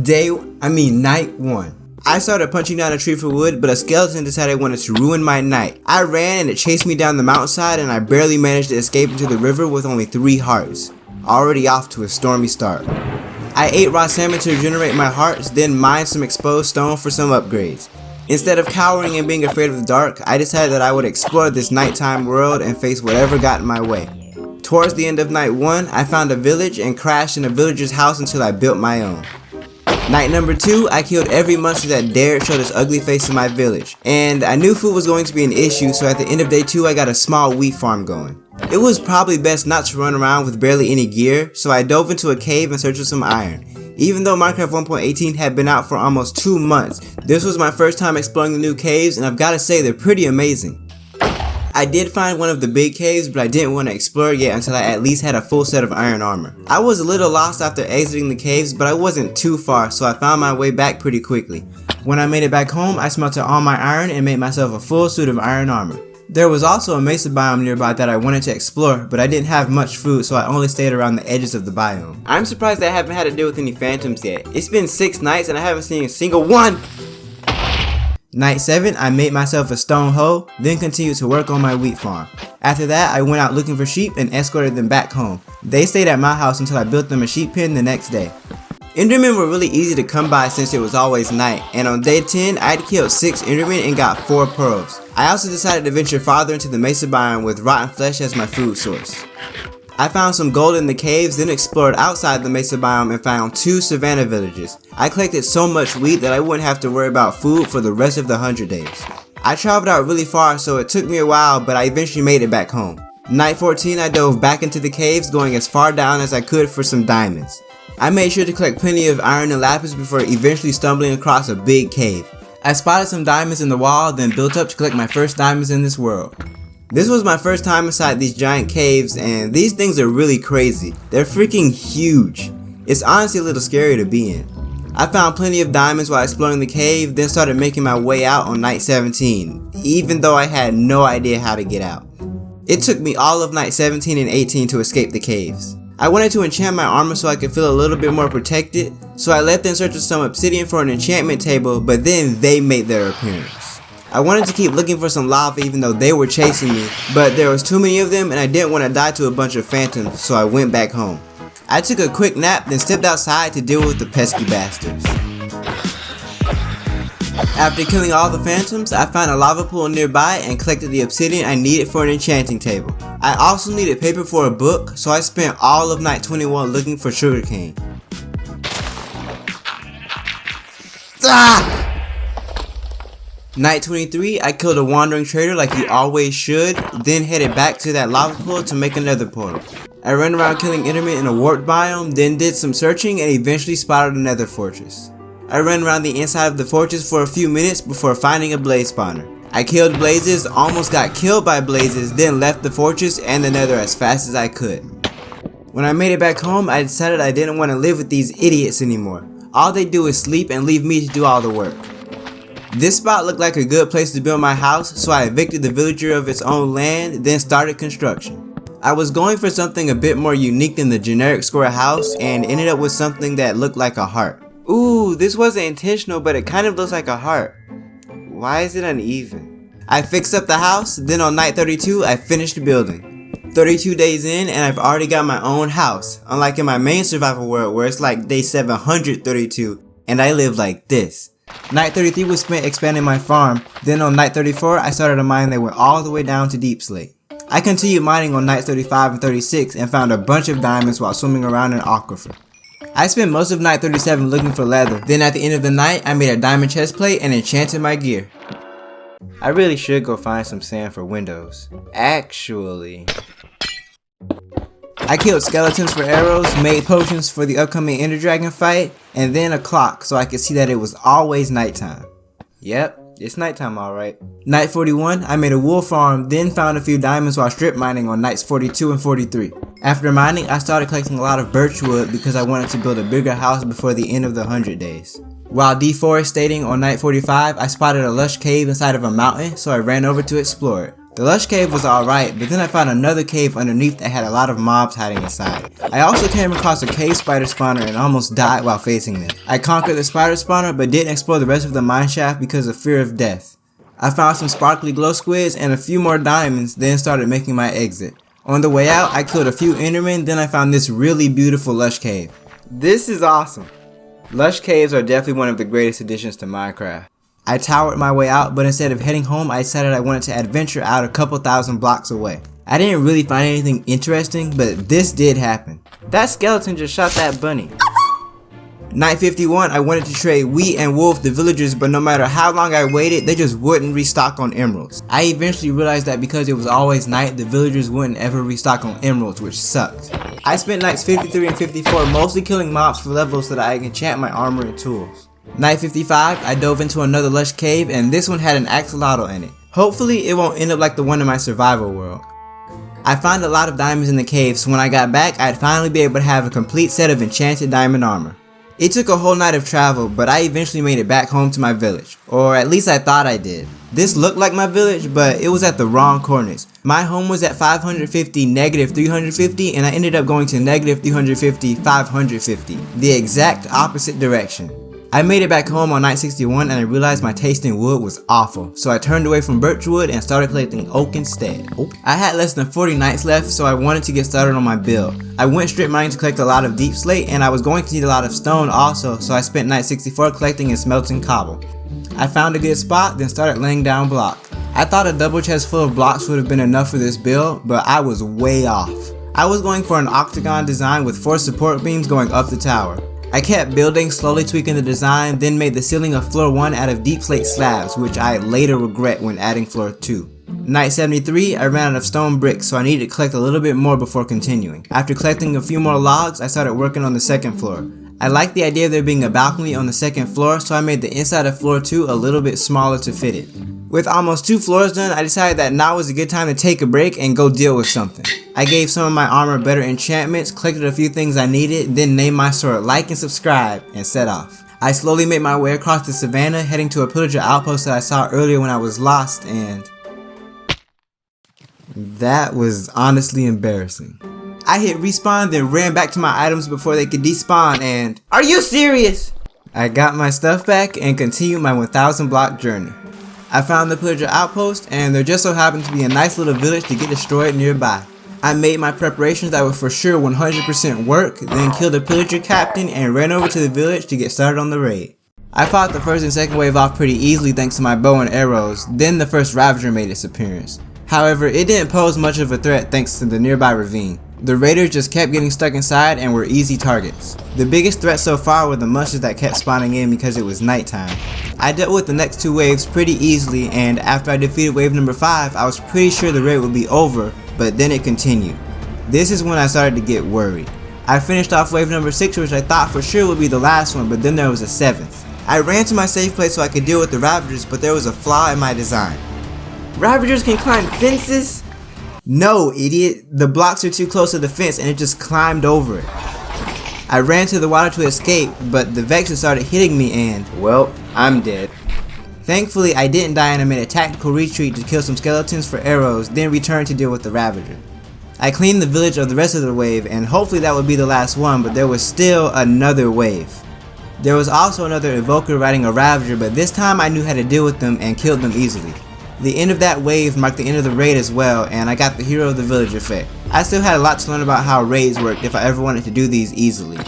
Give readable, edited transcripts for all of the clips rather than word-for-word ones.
Night 1. I started punching down a tree for wood, but a skeleton decided it wanted to ruin my night. I ran and it chased me down the mountainside, and I barely managed to escape into the river with only 3 hearts. Already off to a stormy start. I ate raw salmon to regenerate my hearts, then mined some exposed stone for some upgrades. Instead of cowering and being afraid of the dark, I decided that I would explore this nighttime world and face whatever got in my way. Towards the end of night 1, I found a village and crashed in a villager's house until I built my own. Night number 2, I killed every monster that dared show its ugly face in my village, and I knew food was going to be an issue, so at the end of day 2 I got a small wheat farm going. It was probably best not to run around with barely any gear, so I dove into a cave in search of some iron. Even though Minecraft 1.18 had been out for almost 2 months, this was my first time exploring the new caves, and I've gotta say they're pretty amazing. I did find one of the big caves, but I didn't want to explore it yet until I at least had a full set of iron armor. I was a little lost after exiting the caves, but I wasn't too far, so I found my way back pretty quickly. When I made it back home, I smelted all my iron and made myself a full suit of iron armor. There was also a mesa biome nearby that I wanted to explore, but I didn't have much food, so I only stayed around the edges of the biome. I'm surprised I haven't had to deal with any phantoms yet. It's been 6 nights and I haven't seen a single one! Night 7, I made myself a stone hoe, then continued to work on my wheat farm. After that, I went out looking for sheep and escorted them back home. They stayed at my house until I built them a sheep pen the next day. Endermen were really easy to come by since it was always night, and on day 10, I'd killed 6 Endermen and got 4 pearls. I also decided to venture farther into the mesa biome with rotten flesh as my food source. I found some gold in the caves, then explored outside the mesa biome and found 2 savanna villages. I collected so much wheat that I wouldn't have to worry about food for the rest of the 100 days. I traveled out really far, so it took me a while, but I eventually made it back home. Night 14, I dove back into the caves, going as far down as I could for some diamonds. I made sure to collect plenty of iron and lapis before eventually stumbling across a big cave. I spotted some diamonds in the wall, then built up to collect my first diamonds in this world. This was my first time inside these giant caves, and these things are really crazy. They're freaking huge. It's honestly a little scary to be in. I found plenty of diamonds while exploring the cave, then started making my way out on night 17, even though I had no idea how to get out. It took me all of night 17 and 18 to escape the caves. I wanted to enchant my armor so I could feel a little bit more protected, so I left in search of some obsidian for an enchantment table, but then they made their appearance. I wanted to keep looking for some lava even though they were chasing me, but there was too many of them and I didn't want to die to a bunch of phantoms, so I went back home. I took a quick nap, then stepped outside to deal with the pesky bastards. After killing all the phantoms, I found a lava pool nearby and collected the obsidian I needed for an enchanting table. I also needed paper for a book, so I spent all of night 21 looking for sugarcane. Night 23, I killed a wandering trader like you always should, then headed back to that lava pool to make another portal. I ran around killing Endermen in a warped biome, then did some searching and eventually spotted another fortress. I ran around the inside of the fortress for a few minutes before finding a blaze spawner. I killed blazes, almost got killed by blazes, then left the fortress and the nether as fast as I could. When I made it back home, I decided I didn't want to live with these idiots anymore. All they do is sleep and leave me to do all the work. This spot looked like a good place to build my house, so I evicted the villager of its own land, then started construction. I was going for something a bit more unique than the generic square house and ended up with something that looked like a heart. Ooh, this wasn't intentional, but it kind of looks like a heart. Why is it uneven? I fixed up the house, then on night 32 I finished building. 32 days in and I've already got my own house, unlike in my main survival world where it's like day 732 and I live like this. Night 33 was spent expanding my farm, then on night 34 I started a mine that went all the way down to Deep Slate. I continued mining on nights 35 and 36 and found a bunch of diamonds while swimming around an aquifer. I spent most of night 37 looking for leather, then at the end of the night I made a diamond chest plate and enchanted my gear. I really should go find some sand for windows. Actually, I killed skeletons for arrows, made potions for the upcoming Ender Dragon fight, and then a clock so I could see that it was always nighttime. Yep, it's nighttime alright. Night 41, I made a wool farm, then found a few diamonds while strip mining on nights 42 and 43. After mining, I started collecting a lot of birch wood because I wanted to build a bigger house before the end of the 100 days. While deforestating on night 45, I spotted a lush cave inside of a mountain, so I ran over to explore it. The lush cave was alright, but then I found another cave underneath that had a lot of mobs hiding inside. I also came across a cave spider spawner and almost died while facing them. I conquered the spider spawner but didn't explore the rest of the mineshaft because of fear of death. I found some sparkly glow squids and a few more diamonds, then started making my exit. On the way out, I killed a few endermen, then I found this really beautiful lush cave. This is awesome. Lush caves are definitely one of the greatest additions to Minecraft. I towered my way out, but instead of heading home, I decided I wanted to adventure out a couple thousand blocks away. I didn't really find anything interesting, but this did happen. That skeleton just shot that bunny. Night 51, I wanted to trade wheat and wool with the villagers, but no matter how long I waited, they just wouldn't restock on emeralds. I eventually realized that because it was always night, the villagers wouldn't ever restock on emeralds, which sucked. I spent nights 53 and 54 mostly killing mobs for levels so that I can enchant my armor and tools. Night 55, I dove into another lush cave, and this one had an axolotl in it. Hopefully it won't end up like the one in my survival world. I found a lot of diamonds in the cave, so when I got back, I'd finally be able to have a complete set of enchanted diamond armor. It took a whole night of travel, but I eventually made it back home to my village. Or at least I thought I did. This looked like my village, but it was at the wrong coordinates. My home was at 550, negative 350, and I ended up going to negative 350, 550. The exact opposite direction. I made it back home on night 61 and I realized my taste in wood was awful, so I turned away from birch wood and started collecting oak instead. I had less than 40 nights left, so I wanted to get started on my build. I went strip mining to collect a lot of deep slate, and I was going to need a lot of stone also, so I spent night 64 collecting and smelting cobble. I found a good spot, then started laying down block. I thought a double chest full of blocks would have been enough for this build, but I was way off. I was going for an octagon design with 4 support beams going up the tower. I kept building, slowly tweaking the design, then made the ceiling of floor 1 out of deep slate slabs, which I later regret when adding floor 2. Night 73, I ran out of stone bricks, so I needed to collect a little bit more before continuing. After collecting a few more logs, I started working on the second floor. I liked the idea of there being a balcony on the second floor, so I made the inside of floor 2 a little bit smaller to fit it. With almost 2 floors done, I decided that now was a good time to take a break and go deal with something. I gave some of my armor better enchantments, collected a few things I needed, then named my sword like and subscribe, and set off. I slowly made my way across the savannah, heading to a pillager outpost that I saw earlier when I was lost, and that was honestly embarrassing. I hit respawn, then ran back to my items before they could despawn, and are you serious? I got my stuff back and continued my 1,000 block journey. I found the pillager outpost, and there just so happened to be a nice little village to get destroyed nearby. I made my preparations that would for sure 100% work, then killed the pillager captain and ran over to the village to get started on the raid. I fought the first and second wave off pretty easily thanks to my bow and arrows, then the first ravager made its appearance. However, it didn't pose much of a threat thanks to the nearby ravine. The raiders just kept getting stuck inside and were easy targets. The biggest threat so far were the munchers that kept spawning in because it was nighttime. I dealt with the next 2 waves pretty easily, and after I defeated wave number 5, I was pretty sure the raid would be over, but then it continued. This is when I started to get worried. I finished off wave number 6, which I thought for sure would be the last one, but then there was a 7th. I ran to my safe place so I could deal with the ravagers, but there was a flaw in my design. Ravagers can climb fences? No, idiot. The blocks are too close to the fence and it just climbed over it. I ran to the water to escape, but the Vexer started hitting me and, well, I'm dead. Thankfully, I didn't die and I made a tactical retreat to kill some skeletons for arrows, then returned to deal with the Ravager. I cleaned the village of the rest of the wave, and hopefully that would be the last one, but there was still another wave. There was also another evoker riding a Ravager, but this time I knew how to deal with them and killed them easily. The end of that wave marked the end of the raid as well, and I got the Hero of the Village effect. I still had a lot to learn about how raids worked if I ever wanted to do these easily.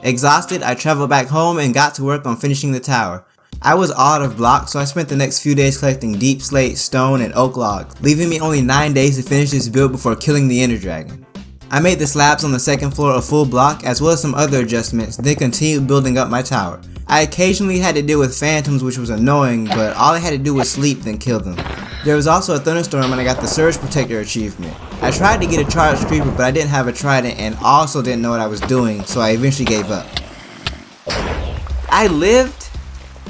Exhausted, I traveled back home and got to work on finishing the tower. I was out of blocks, so I spent the next few days collecting deep slate, stone, and oak logs, leaving me only 9 days to finish this build before killing the Ender Dragon. I made the slabs on the second floor a full block as well as some other adjustments, then continued building up my tower. I occasionally had to deal with phantoms, which was annoying, but all I had to do was sleep then kill them. There was also a thunderstorm and I got the Surge Protector achievement. I tried to get a charged creeper, but I didn't have a trident and also didn't know what I was doing, so I eventually gave up. I lived?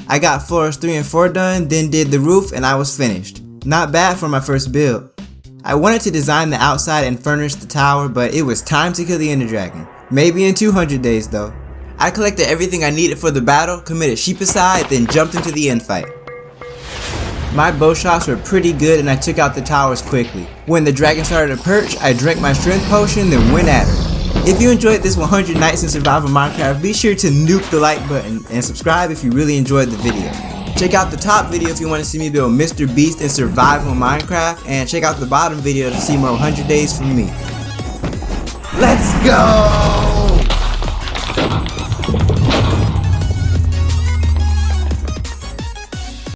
I got floors 3 and 4 done, then did the roof and I was finished. Not bad for my first build. I wanted to design the outside and furnish the tower, but it was time to kill the Ender Dragon. Maybe in 200 days though. I collected everything I needed for the battle, committed sheepicide, then jumped into the end fight. My bow shots were pretty good and I took out the towers quickly. When the dragon started to perch, I drank my strength potion then went at her. If you enjoyed this 100 nights in survival Minecraft, be sure to nuke the like button and subscribe if you really enjoyed the video. Check out the top video if you want to see me build Mr. Beast in survival Minecraft, and check out the bottom video to see more 100 days from me. Let's go!